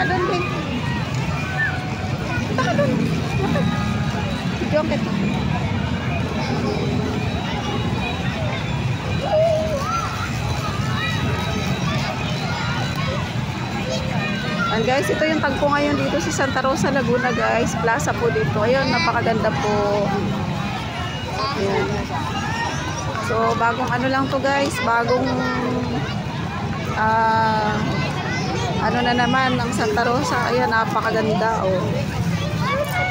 doon, babe. Punta ka doon. Diyan kita. And guys, ito yung tagpo ngayon dito sa Santa Rosa, Laguna guys. Plaza po dito. Ayun, napakaganda po. Ayan. So, bagong ano lang to guys. Bagong ano na naman ng Santa Rosa. Ayan, napakaganda. Oh.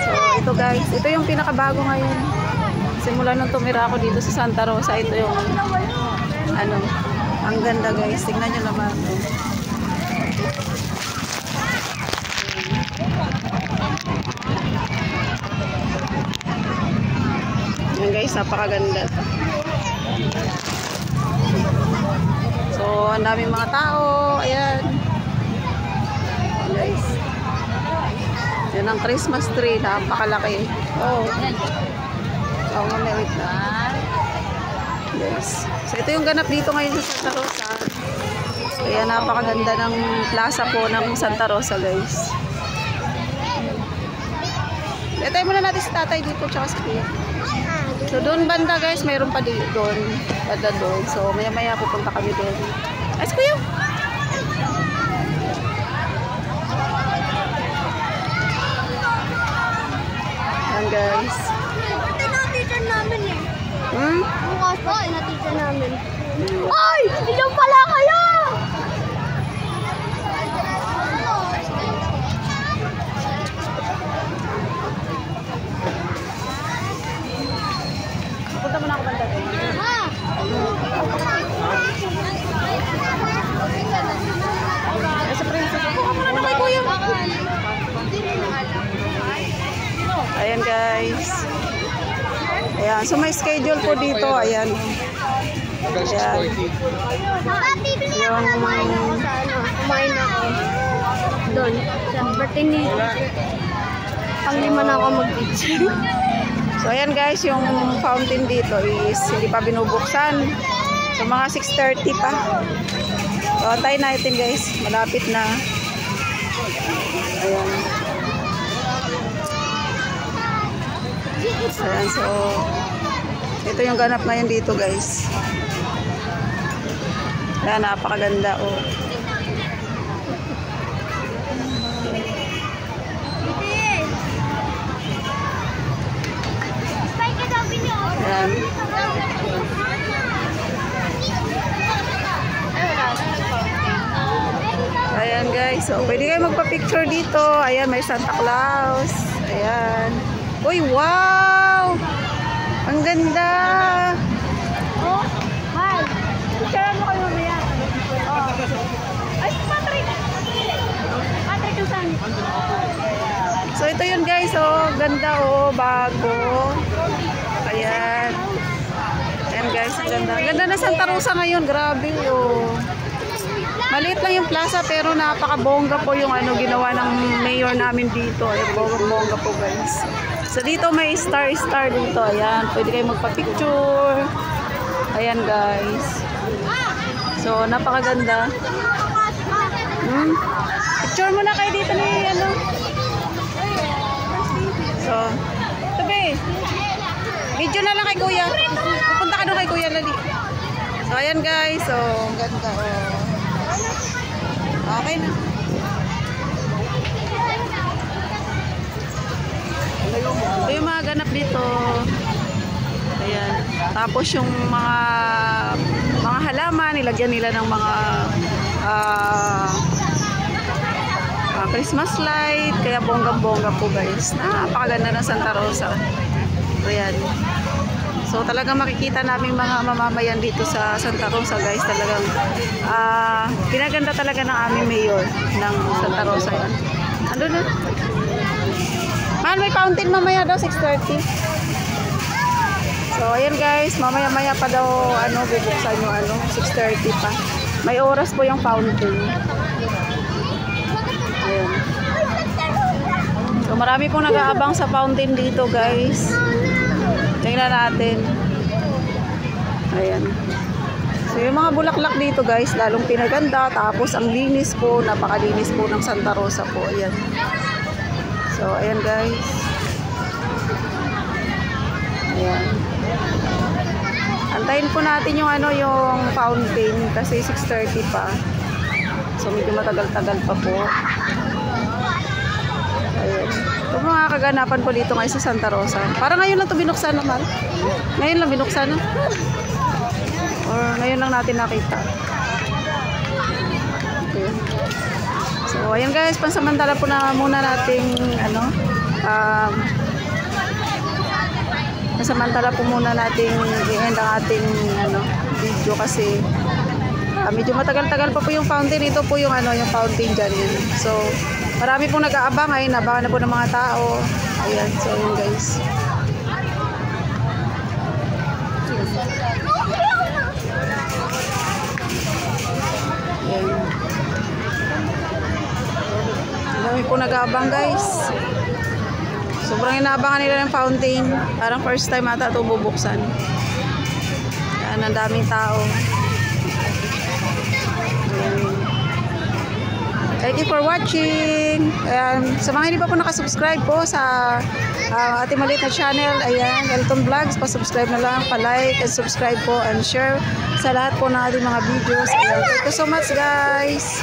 So, ito guys. Ito yung pinakabago ngayon. Simula nung tumira ako dito sa Santa Rosa. Ito yung ano, ang ganda guys. Tingnan nyo naman. Yan guys, napakaganda. So, ang daming mga tao. Ayan. Guys. Yan ang Christmas tree. Napakalaki. Oh. Oh, wait na. Guys. So, ito yung ganap dito ngayon sa Santa Rosa. Kaya napakaganda ng plaza po ng Santa Rosa guys. Itay muna natin si tatay dito tsaka si kuya. So doon banda guys, mayroon pa dito doon. Banda doon. So maya maya pupunta kami doon. Ay, si kuya! Yan guys. Ito na teacher namin eh. Bukas po, ina-teacher namin. Ay! Ilan pala kayo! Punta muna ako banda doon. Ay, sa princess. Punta muna na kay kuya. Ayan guys. Ayan. So may schedule po dito. Ayan. Ayan. Yung kumain ako doon sa birthday ni pang-5 na ako mag-teacher. So ayan guys, yung fountain dito is hindi pa binubuksan. So mga 6:30 pa. So antayin natin guys, malapit na. Ayan. Ayan, so ito yung ganap ngayon dito guys. Ayan, napakaganda oh. Ayan. Ayan guys, so pwede kayo magpa-picture dito. Ayan, may Santa Claus. Ayan. Uy, wow! Ang ganda! Oh, hi! Picture mo kayo mamaya. Ay, Patrick! Patrick yung saan? So ito yun guys, oh, ganda oh, bago. Ayan. Ayan guys, ganda. Ganda na Santa Rosa ngayon, grabe oh. Maliit lang yung plaza pero napakabongga po yung ano ginawa ng mayor namin dito. Ayan, bongga po guys. So dito may star dito. Ayan, pwede kayo magpa-picture. Ayan guys. So napakaganda. Picture muna kayo dito ni ano. So, tabi. Video na lang kay kuya. Pupunta ka doon kay kuya Lali. So ayan guys. So, ang ganda oh. Okay na. Ito yung mga ganap dito. Ayan. Tapos yung mga halaman, nilagyan nila ng mga Christmas light. Kaya bonggang-bongga po guys. Napakaganda ng Santa Rosa. Ayan. So talagang makikita namin mga mamamayan dito sa Santa Rosa guys. Talagang pinaganda talaga ng aming mayor ng Santa Rosa. Ano na? Mahal, may fountain mamaya daw 6:30. So ayan guys, mamaya-maya pa daw ano bubuksan yung ano 6:30 pa. May oras po yung fountain. Ayan. So marami pong nag-aabang sa fountain dito guys. Tingnan natin. Ayan. So yung mga bulaklak dito guys, lalong pinaganda. Tapos ang linis po, napakalinis po ng Santa Rosa po. Ayan. So ayan guys. Ayan. Antayin po natin yung ano, yung fountain kasi 6:30 pa. So medyo matagal-tagal pa po. Ayan. Ito mga kaganapan po dito ngayon sa Santa Rosa. Parang ngayon lang ito binuksan naman. Ngayon lang binuksan na. Or ngayon lang natin nakita. Okay. So ayan guys, pansamantala po na muna nating ano, pansamantala po muna nating i-end ang ating ano, video kasi medyo matagal-tagal pa po yung fountain. Ito po yung ano, yung fountain dyan. So marami pong nag-aabang ay nabangan na po ng mga tao. Ayan, so yun guys. Ayan. Marami pong nag-aabang guys. Sobrang inaabangan nila ng fountain. Parang first time ata ito bubuksan. Ayan, ang daming tao. Ayan. Thank you for watching. Ayan, sa mga hindi pa po nakasubscribe po sa ating maliit na channel, ayan, Elton Vlogs, pa-subscribe na lang, pa-like and subscribe po and share sa lahat po ng ating mga videos. Ayan, thank you so much guys.